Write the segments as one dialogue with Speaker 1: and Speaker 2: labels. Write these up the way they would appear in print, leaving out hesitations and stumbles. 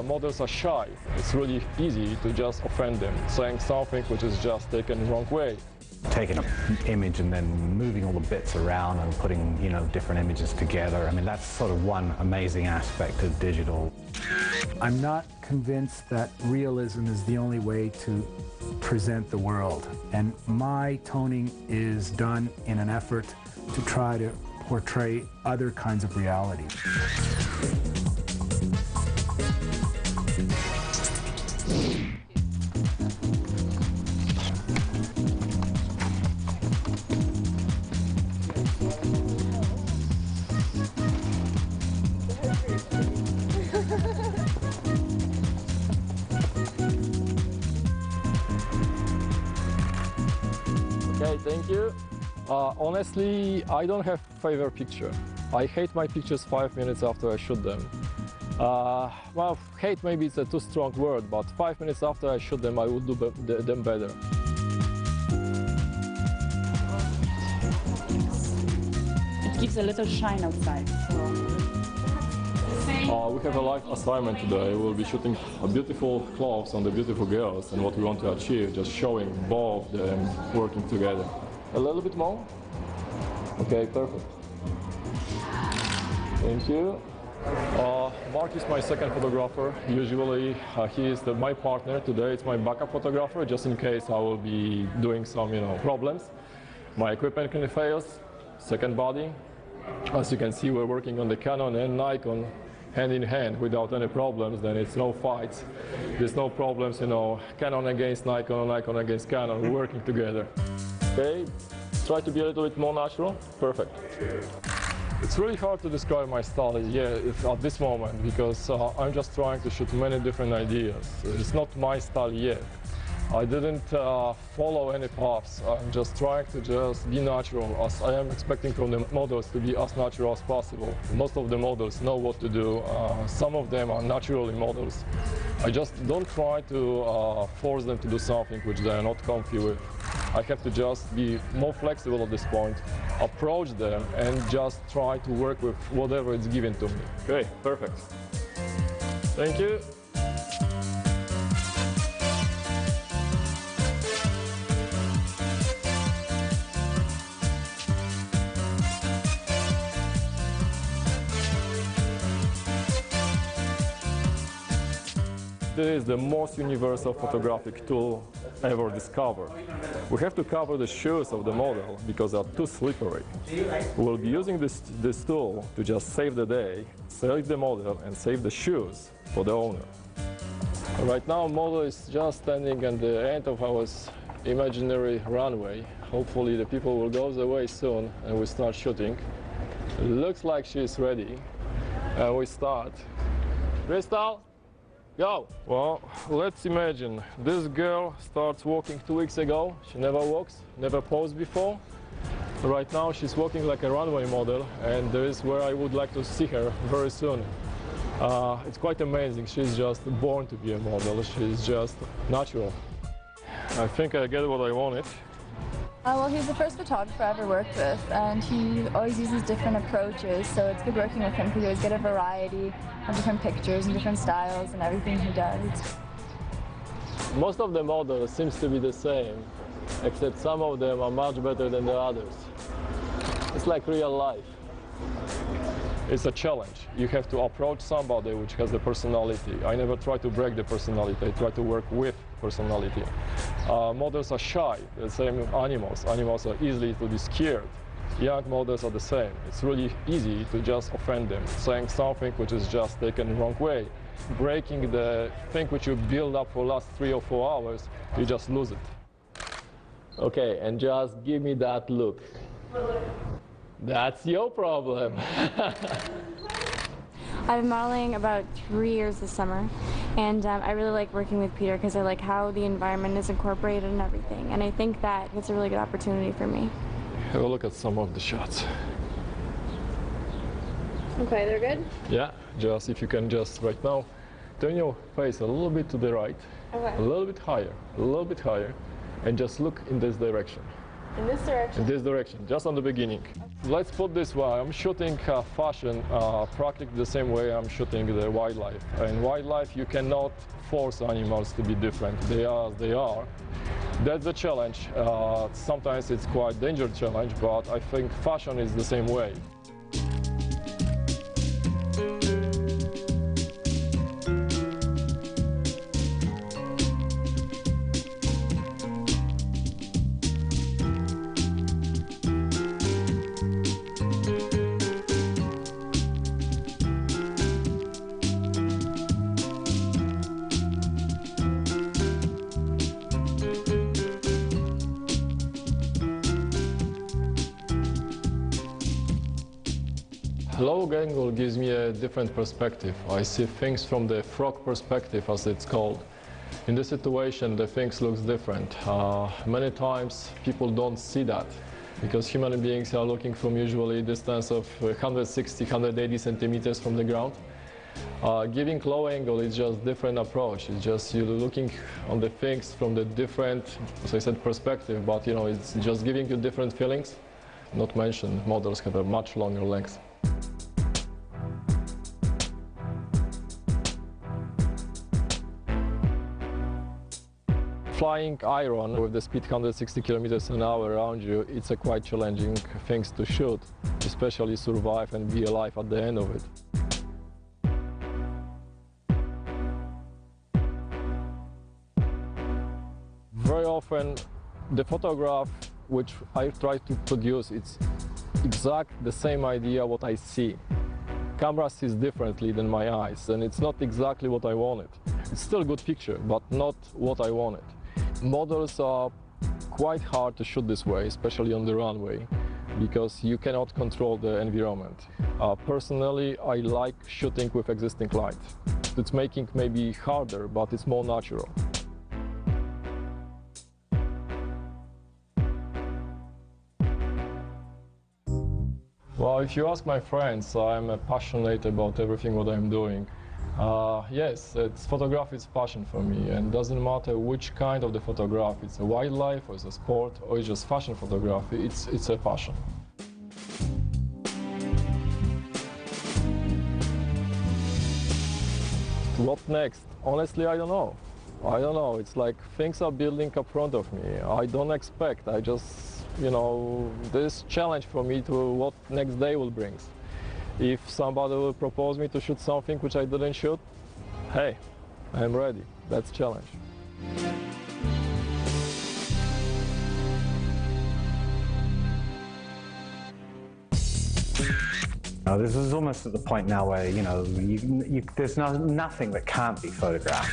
Speaker 1: Models are shy. It's really easy to just offend them, saying something which is just taken the wrong way.
Speaker 2: Taking an image and then moving all the bits around and putting, different images together. I mean, that's sort of one amazing aspect of digital.
Speaker 3: I'm not convinced that realism is the only way to present the world. And my toning is done in an effort to try to portray other kinds of reality.
Speaker 1: Okay, thank you. Honestly, I don't have favorite picture. I hate my pictures 5 minutes after I shoot them. Well, hate maybe it's a too strong word, but 5 minutes after I shoot them, I will do them better.
Speaker 4: It gives a little shine outside.
Speaker 1: We have a live assignment today. We'll be shooting beautiful clothes on the beautiful girls, and what we want to achieve, just showing both them working together. A little bit more? Okay, perfect. Thank you. Mark is my second photographer. Usually he is my partner. Today it's my backup photographer, just in case I will be doing some problems. My equipment can fail. Second body. As you can see, we're working on the Canon and Nikon hand in hand without any problems. Then it's no fights. There's no problems, Canon against Nikon or Nikon against Canon. We're working together. Okay, try to be a little bit more natural. Perfect. It's really hard to describe my style at this moment, because I'm just trying to shoot many different ideas. It's not my style yet. I didn't follow any paths. I'm just trying to be natural, as I am expecting from the models to be as natural as possible. Most of the models know what to do. Some of them are naturally models. I just don't try to force them to do something which they are not comfy with. I have to just be more flexible at this point, approach them, and just try to work with whatever is given to me. Okay, perfect. Thank you. This is the most universal photographic tool ever discovered. We have to cover the shoes of the model because they are too slippery. We'll be using this tool to just save the day, save the model, and save the shoes for the owner. Right now, model is just standing at the end of our imaginary runway. Hopefully the people will go away soon and we start shooting. It looks like she's ready. And we start. Crystal? Go! Well, let's imagine this girl starts walking 2 weeks ago. She never walks, never posed before. Right now she's walking like a runway model, and this is where I would like to see her very soon. It's quite amazing. She's just born to be a model. She's just natural. I think I get what I wanted.
Speaker 5: Well, he's the first photographer I ever worked with, and he always uses different approaches, so it's good working with him because you always get a variety of different pictures and different styles and everything he does.
Speaker 1: Most of the models seems to be the same, except some of them are much better than the others. It's like real life. It's a challenge. You have to approach somebody which has the personality. I never try to break the personality. I try to work with personality. Models are shy, the same animals. Animals are easily to be scared. Young models are the same. It's really easy to just offend them, saying something which is just taken the wrong way. Breaking the thing which you build up for the last 3 or 4 hours, you just lose it. Okay, and just give me that look. That's your problem.
Speaker 6: I've been modeling about 3 years this summer, and I really like working with Peter because I like how the environment is incorporated and everything, and I think that it's a really good opportunity for me.
Speaker 1: Have a look at some of the shots.
Speaker 6: Okay, they're good?
Speaker 1: Yeah, just if you can just right now turn your face a little bit to the right,
Speaker 6: Okay.
Speaker 1: a little bit higher, and just look in this direction.
Speaker 6: In this direction?
Speaker 1: In this direction, just on the beginning. Let's put this way, I'm shooting fashion practically the same way I'm shooting the wildlife. In wildlife, you cannot force animals to be different. They are as they are. That's the challenge. Sometimes it's quite dangerous challenge, but I think fashion is the same way. Low angle gives me a different perspective. I see things from the frog perspective, as it's called. In this situation, the things looks different. Many times people don't see that because human beings are looking from usually a distance of 160, 180 centimeters from the ground. Giving low angle is just different approach. It's just you're looking on the things from the different, as I said, perspective, but you know, it's just giving you different feelings. Not mention models have a much longer length. Flying iron with the speed 160 kilometers an hour around you, it's a quite challenging thing to shoot, especially survive and be alive at the end of it. Very often, the photograph which I try to produce, it's exact the same idea what I see. Camera sees differently than my eyes, and it's not exactly what I wanted. It's still a good picture, but not what I wanted. Models are quite hard to shoot this way, especially on the runway, because you cannot control the environment. Personally, I like shooting with existing light. It's making maybe harder, but it's more natural. Well, if you ask my friends, I'm passionate about everything what I'm doing. Yes, photography is passion for me, and it doesn't matter which kind of the photograph. It's a wildlife, or it's a sport, or it's just fashion photography. It's a passion. What next? Honestly, I don't know. It's like things are building up front of me. I don't expect. I just, you know, this challenge for me to what next day will bring. If somebody will propose me to shoot something which I didn't shoot, hey, I'm ready. That's a challenge.
Speaker 2: This is almost at the point now where, you know, there's nothing that can't be photographed.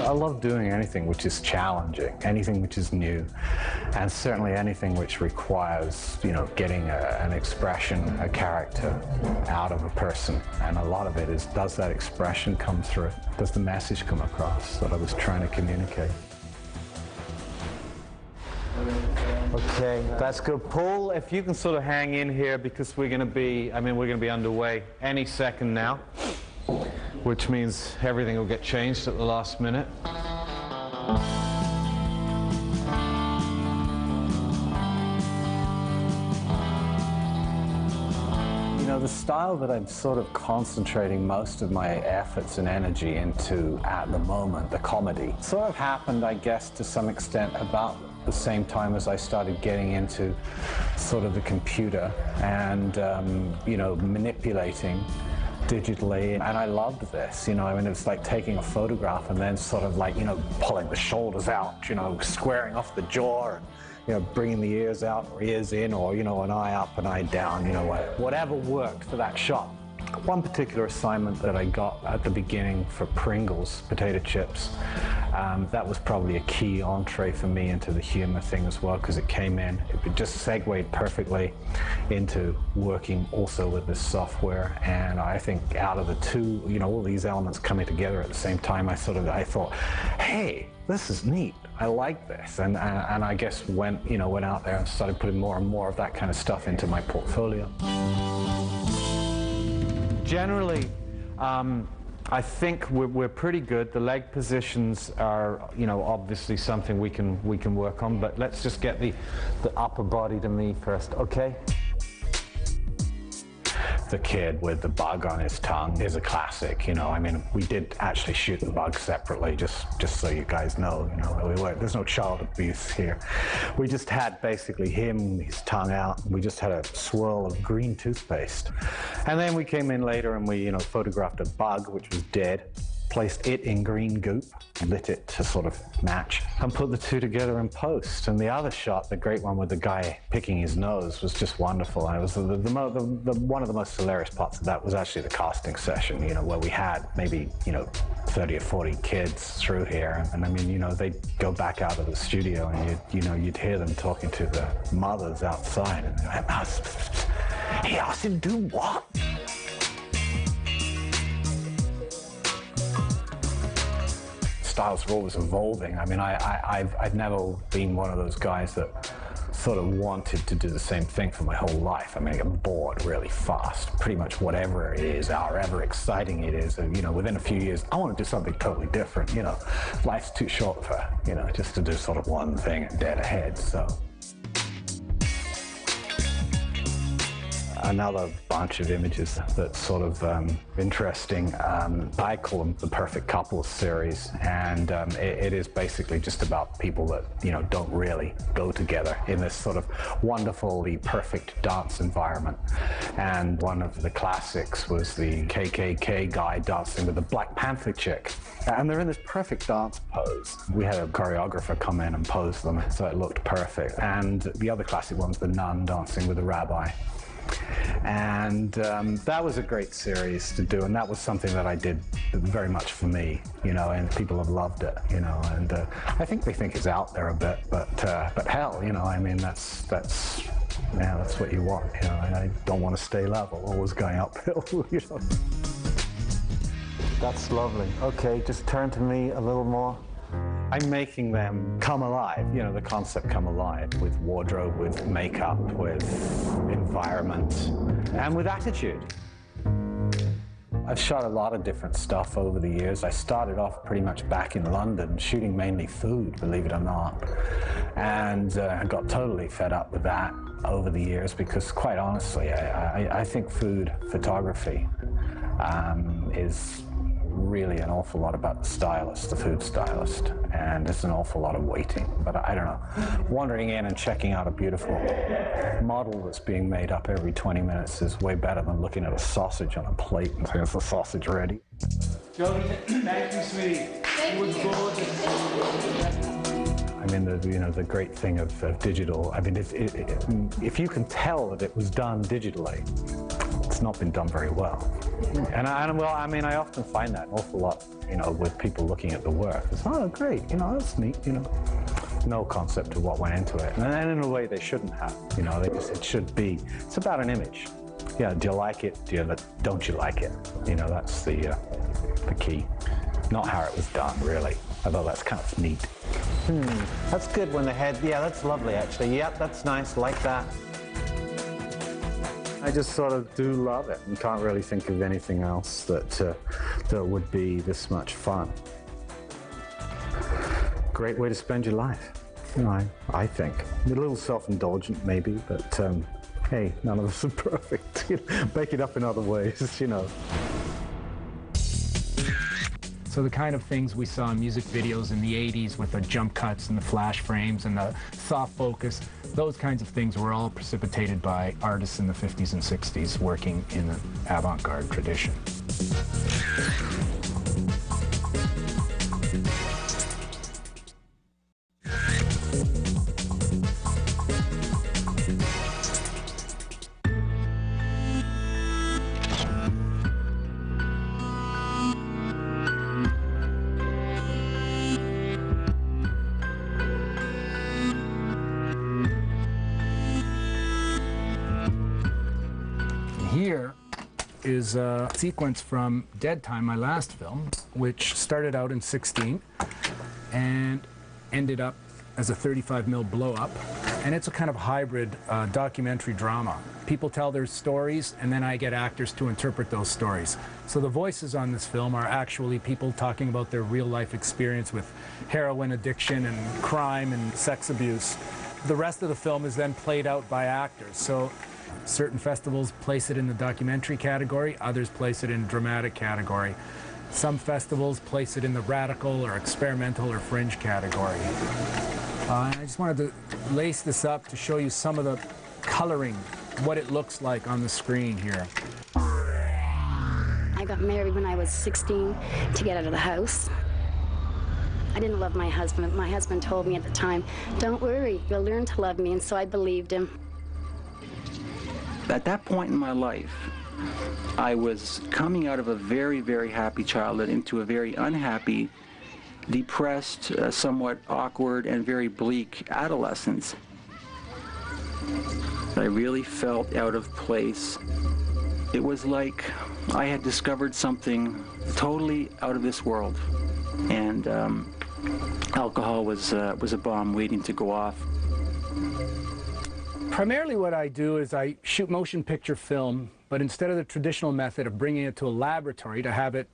Speaker 2: I love doing anything which is challenging, anything which is new, and certainly anything which requires, you know, getting an expression, a character out of a person. And a lot of it is, does that expression come through? Does the message come across that I was trying to communicate? Okay, that's good. Paul, if you can sort of hang in here, because we're going to be underway any second now, which means everything will get changed at the last minute. You know, the style that I'm sort of concentrating most of my efforts and energy into at the moment, the comedy, sort of happened, I guess, to some extent about the same time as I started getting into sort of the computer and, you know, manipulating digitally, and I loved this, you know. I mean, it's like taking a photograph and then sort of like, you know, pulling the shoulders out, you know, squaring off the jaw, and, you know, bringing the ears out or ears in, or, you know, an eye up, an eye down, you know, whatever worked for that shot. one particular assignment that I got at the beginning for Pringles potato chips. That was probably a key entree for me into the humor thing as well, because it came in, it just segued perfectly into working also with this software. And I think out of the two, you know, all these elements coming together at the same time, I thought, hey, this is neat. I like this, and I guess went out there and started putting more and more of that kind of stuff into my portfolio. Generally, I think we're pretty good. The leg positions are, you know, obviously something we can work on. But let's just get the upper body to me first, okay? The kid with the bug on his tongue is a classic, you know. I mean, we did actually shoot the bug separately, just so you guys know, you know, there's no child abuse here. We just had basically him, his tongue out. We just had a swirl of green toothpaste. And then we came in later and we, you know, photographed a bug, which was dead, placed it in green goop, lit it to sort of match, and put the two together in post. And the other shot, the great one with the guy picking his nose, was just wonderful. And it was one of the most hilarious parts of that was actually the casting session, you know, where we had maybe, you know, 30 or 40 kids through here. And I mean, you know, they'd go back out of the studio and you'd hear them talking to the mothers outside. And they're like, he asked you to do what? Styles are always evolving. I mean, I've never been one of those guys that sort of wanted to do the same thing for my whole life. I mean, I get bored really fast. Pretty much whatever it is, however exciting it is, and, you know, within a few years, I want to do something totally different. You know, life's too short for, you know, just to do sort of one thing and dead ahead, so. Another bunch of images that's sort of interesting. I call them the Perfect Couple series, and it is basically just about people that, you know, don't really go together in this sort of wonderfully perfect dance environment. And one of the classics was the KKK guy dancing with the Black Panther chick. And they're in this perfect dance pose. We had a choreographer come in and pose them, so it looked perfect. And the other classic one's the nun dancing with the rabbi. And that was a great series to do, and that was something that I did very much for me, you know, and people have loved it, you know, and I think they think it's out there a bit, but hell, you know, I mean, that's what you want, you know. I don't want to stay level, always going uphill, you know. That's lovely. Okay, just turn to me a little more. I'm making them come alive, you know, the concept come alive with wardrobe, with makeup, with environment, and with attitude. I've shot a lot of different stuff over the years. I started off pretty much back in London, shooting mainly food, believe it or not. And I got totally fed up with that over the years because, quite honestly, I think food photography is really an awful lot about the stylist, the food stylist, and it's an awful lot of waiting. But I don't know, wandering in and checking out a beautiful model that's being made up every 20 minutes is way better than looking at a sausage on a plate and saying, is the sausage ready?
Speaker 7: Jody, thank you, sweetie. Thank you.
Speaker 2: I mean, the great thing of digital, I mean, if you can tell that it was done digitally, it's not been done very well. And I often find that an awful lot, you know, with people looking at the work. It's, oh, great, you know, that's neat, you know. No concept of what went into it. And then in a way they shouldn't have, you know, it should be, it's about an image. Yeah, do you like it? Don't you like it? You know, that's the key. Not how it was done, really. Although that's kind of neat. That's good when the head, yeah, that's lovely, actually. Yep, that's nice, like that. I just sort of do love it and can't really think of anything else that would be this much fun. Great way to spend your life, you know, I think. A little self-indulgent maybe, but hey, none of us are perfect. Make it up in other ways, you know.
Speaker 3: So the kind of things we saw in music videos in the 80s with the jump cuts and the flash frames and the soft focus, those kinds of things were all precipitated by artists in the 50s and 60s working in the avant-garde tradition. here is a sequence from Dead Time, my last film, which started out in 16 and ended up as a 35mm blow-up. And it's a kind of hybrid documentary drama. People tell their stories, and then I get actors to interpret those stories. So the voices on this film are actually people talking about their real-life experience with heroin addiction and crime and sex abuse. The rest of the film is then played out by actors. So certain festivals place it in the documentary category, others place it in dramatic category. Some festivals place it in the radical or experimental or fringe category. I just wanted to lace this up to show you some of the coloring, what it looks like on the screen here.
Speaker 8: I got married when I was 16 to get out of the house. I didn't love my husband. My husband told me at the time, "Don't worry, you'll learn to love me," and so I believed him.
Speaker 9: At that point in my life, I was coming out of a very, very happy childhood into a very unhappy, depressed, somewhat awkward, and very bleak adolescence. I really felt out of place. It was like I had discovered something totally out of this world, and alcohol was a bomb waiting to go off.
Speaker 3: Primarily what I do is I shoot motion picture film, but instead of the traditional method of bringing it to a laboratory to have it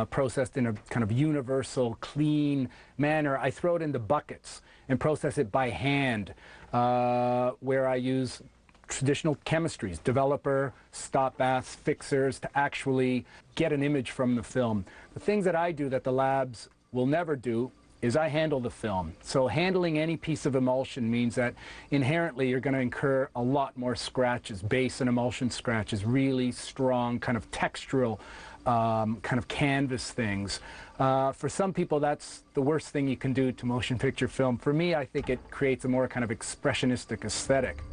Speaker 3: processed in a kind of universal, clean manner, I throw it into buckets and process it by hand, where I use traditional chemistries, developer, stop baths, fixers, to actually get an image from the film. The things that I do that the labs will never do is I handle the film. So handling any piece of emulsion means that inherently you're going to incur a lot more scratches, base and emulsion scratches, really strong kind of textural kind of canvas things. For some people that's the worst thing you can do to motion picture film. For me, I think it creates a more kind of expressionistic aesthetic.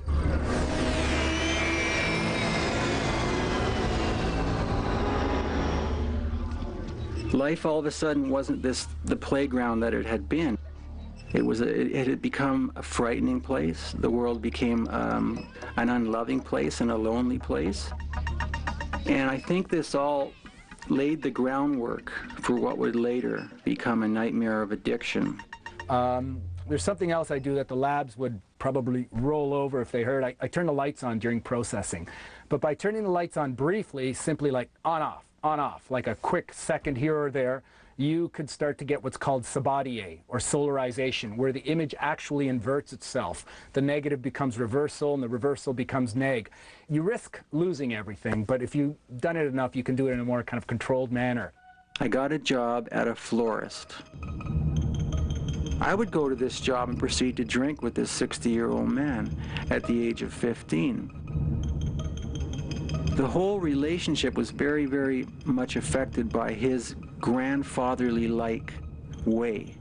Speaker 9: Life all of a sudden wasn't the playground that it had been. It had become a frightening place. The world became an unloving place and a lonely place. And I think this all laid the groundwork for what would later become a nightmare of addiction.
Speaker 3: There's something else I do that the labs would probably roll over if they heard. I turn the lights on during processing. But by turning the lights on briefly, simply like on off, like a quick second here or there, you could start to get what's called sabatier, or solarization, where the image actually inverts itself. The negative becomes reversal, and the reversal becomes neg. You risk losing everything, but if you've done it enough, you can do it in a more kind of controlled manner.
Speaker 9: I got a job at a florist. I would go to this job and proceed to drink with this 60-year-old man at the age of 15. The whole relationship was very, very much affected by his grandfatherly-like way.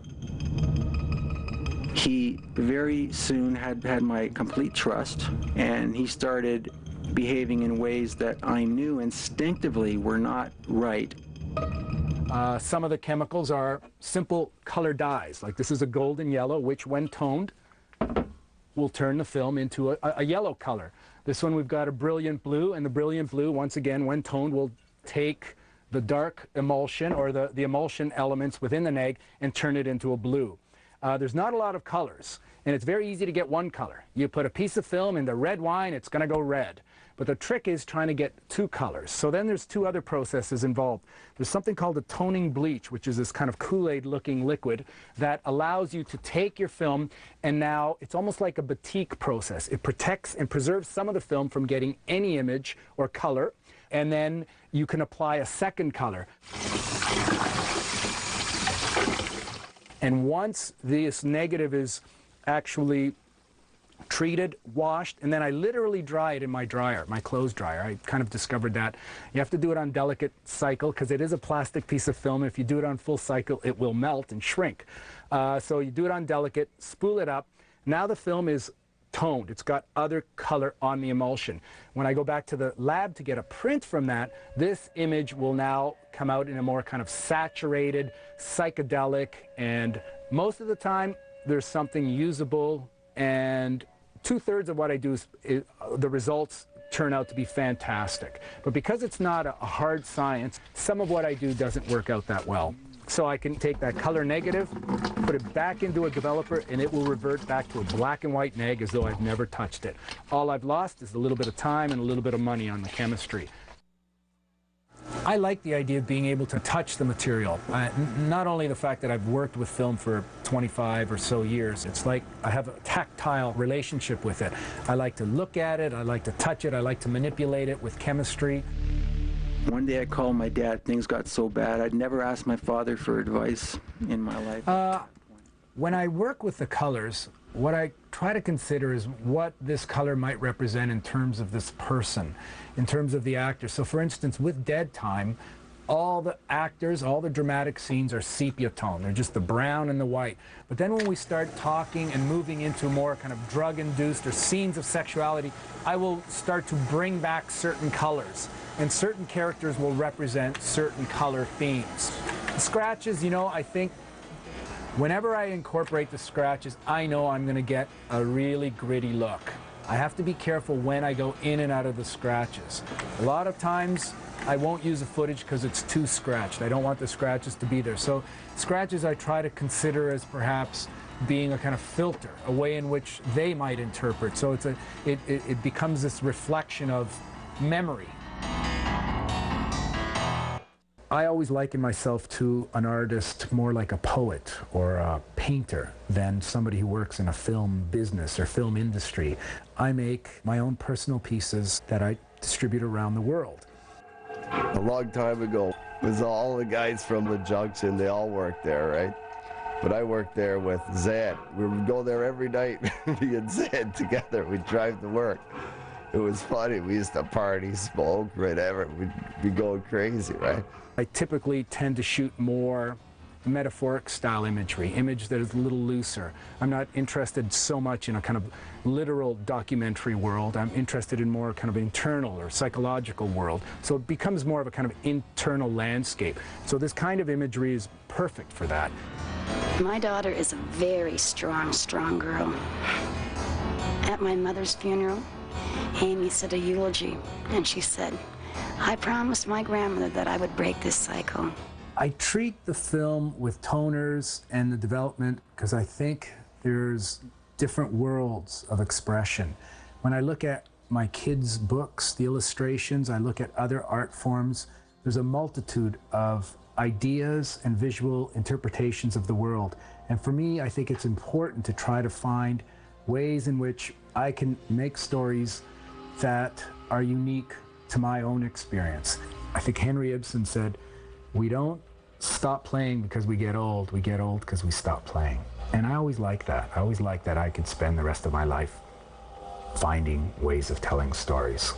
Speaker 9: He very soon had my complete trust, and he started behaving in ways that I knew instinctively were not right.
Speaker 3: Some of the chemicals are simple color dyes, like this is a golden yellow, which when toned will turn the film into a yellow color. This one we've got a brilliant blue, and the brilliant blue, once again, when toned, will take the dark emulsion or the emulsion elements within the neg and turn it into a blue. There's not a lot of colors, and it's very easy to get one color. You put a piece of film in the red wine, it's going to go red. But the trick is trying to get two colors. So then there's two other processes involved. There's something called a toning bleach, which is this kind of Kool-Aid looking liquid that allows you to take your film, and now it's almost like a batik process. It protects and preserves some of the film from getting any image or color, and then you can apply a second color. And once this negative is actually treated, washed, and then I literally dry it in my dryer, my clothes dryer. I kind of discovered that. You have to do it on delicate cycle because it is a plastic piece of film. If you do it on full cycle, it will melt and shrink. So you do it on delicate, spool it up. Now the film is toned. It's got other color on the emulsion. When I go back to the lab to get a print from that, this image will now come out in a more kind of saturated, psychedelic, and most of the time there's something usable, and 2/3 of what I do is the results turn out to be fantastic. But because it's not a hard science, some of what I do doesn't work out that well. So I can take that color negative, put it back into a developer, and it will revert back to a black and white neg as though I've never touched it. All I've lost is a little bit of time and a little bit of money on the chemistry. I like the idea of being able to touch the material. Not only the fact that I've worked with film for 25 or so years, it's like I have a tactile relationship with it. I like to look at it, I like to touch it, I like to manipulate it with chemistry.
Speaker 9: One day I called my dad, things got so bad. I'd never asked my father for advice in my life.
Speaker 3: When I work with the colors, what I try to consider is what this color might represent in terms of this person, in terms of the actor. So for instance, with Dead Time, all the actors, all the dramatic scenes are sepia tone. They're just the brown and the white. But then when we start talking and moving into more kind of drug-induced or scenes of sexuality, I will start to bring back certain colors. And certain characters will represent certain color themes. The scratches, you know, I think whenever I incorporate the scratches, I know I'm going to get a really gritty look. I have to be careful when I go in and out of the scratches. A lot of times I won't use the footage because it's too scratched. I don't want the scratches to be there. So scratches I try to consider as perhaps being a kind of filter, a way in which they might interpret. So it becomes this reflection of memory. I always liken myself to an artist more like a poet or a painter than somebody who works in a film business or film industry. I make my own personal pieces that I distribute around the world.
Speaker 10: A long time ago, it was all the guys from the Junction, they all worked there, right? But I worked there with Zed. We would go there every night, me and Zed together. We'd drive to work. It was funny. We used to party, smoke, whatever. We'd be going crazy, right?
Speaker 3: I typically tend to shoot more metaphoric style imagery, image that is a little looser. I'm not interested so much in a kind of literal documentary world. I'm interested in more kind of internal or psychological world. So it becomes more of a kind of internal landscape. So this kind of imagery is perfect for that.
Speaker 8: My daughter is a very strong, strong girl. At my mother's funeral, Amy said a eulogy, and she said, "I promised my grandmother that I would break this cycle."
Speaker 3: I treat the film with toners and the development because I think there's different worlds of expression. When I look at my kids' books, the illustrations, I look at other art forms, there's a multitude of ideas and visual interpretations of the world. And for me, I think it's important to try to find ways in which I can make stories that are unique to my own experience. I think Henry Ibsen said, "We don't stop playing because we get old because we stop playing." And I always like that. I always like that I could spend the rest of my life finding ways of telling stories.